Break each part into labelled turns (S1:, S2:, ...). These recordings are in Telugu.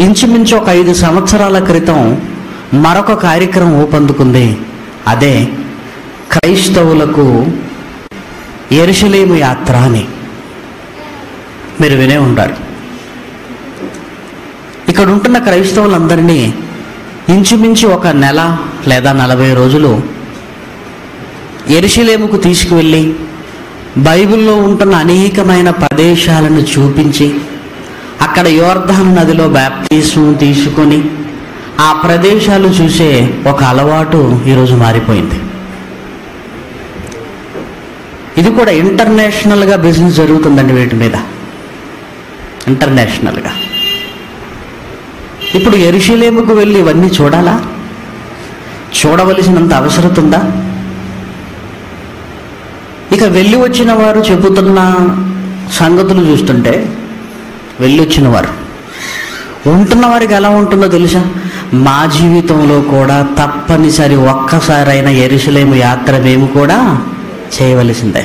S1: ఇంచుమించు ఒక 5 సంవత్సరాల క్రితం మరొక కార్యక్రమం ఊపందుకుంది. అదే క్రైస్తవులకు యెరూషలేము యాత్ర అని. మీరు వినే ఉంటారు. ఇక్కడ ఉంటున్న క్రైస్తవులందరినీ ఇంచుమించు ఒక నెల లేదా 40 రోజులు యెరూషలేముకు తీసుకువెళ్ళి బైబిల్లో ఉంటున్న అనేకమైన ప్రదేశాలను చూపించి అక్కడ యోర్దాను నదిలో బాప్తిస్మం తీసుకొని ఆ ప్రదేశాలు చూసే ఒక అలవాటు ఈరోజు మారిపోయింది. ఇది కూడా ఇంటర్నేషనల్గా బిజినెస్ జరుగుతుందండి వీటి మీద, ఇంటర్నేషనల్గా. ఇప్పుడు యెరూషలేముకు వెళ్ళి ఇవన్నీ చూడాలా? చూడవలసినంత అవసరం ఉందా? ఇక వెళ్ళి వచ్చిన వారు చెబుతున్న సంగతులు చూస్తుంటే, వెళ్ళి వచ్చిన వారు ఉంటున్న వారికి ఎలా ఉంటుందో తెలుసా? మా జీవితంలో కూడా తప్పనిసరి ఒక్కసారైన యెరూషలేము యాత్ర మేము కూడా చేయవలసిందే.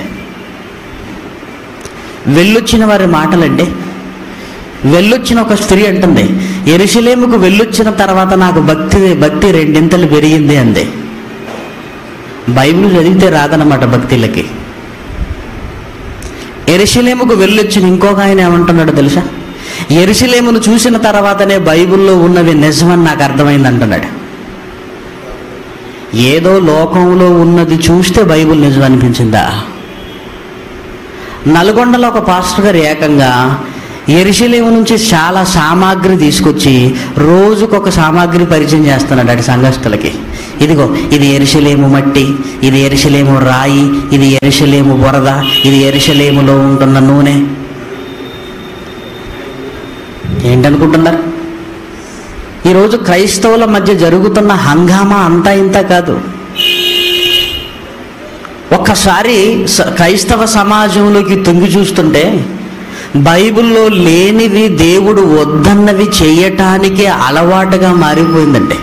S1: వెళ్ళొచ్చిన వారి మాటలండి. వెళ్ళొచ్చిన ఒక స్త్రీ అంటుంది, యెరూషలేముకు వెళ్ళొచ్చిన తర్వాత నాకు భక్తి 2 పెరిగింది అంది. బైబిల్ చదివితే రాదన్నమాట భక్తులకి. యెరూషలేముకు వెళ్ళొచ్చిన ఇంకొక ఆయన ఏమంటున్నాడు తెలుసా? యెరూషలేమును చూసిన తర్వాతనే బైబిల్లో ఉన్నవి నిజమని నాకు అర్థమైంది అంటున్నాడు. ఏదో లోకంలో ఉన్నది చూస్తే బైబిల్ నిజం అనిపించిందా? నల్గొండలో ఒక పాస్టర్ గారు ఏకంగా యెరూషలేము నుంచి చాలా సామాగ్రి తీసుకొచ్చి రోజుకొక సామాగ్రి పరిచయం చేస్తున్నాడు అటు సంఘస్థులకి. ఇదిగో ఇది యెరూషలేము మట్టి, ఇది యెరూషలేము రాయి, ఇది యెరూషలేము బురద, ఇది యెరూషలేములో ఉంటున్న నూనె. ఏంటనుకుంటున్నారు? ఈరోజు క్రైస్తవుల మధ్య జరుగుతున్న హంగామా అంతా ఇంత కాదు. ఒక్కసారి క్రైస్తవ సమాజంలోకి తొంగి చూస్తుంటే బైబిల్లో లేనివి దేవుడు వద్దన్నవి చేయటానికే అలవాటుగా మారిపోయిందంటే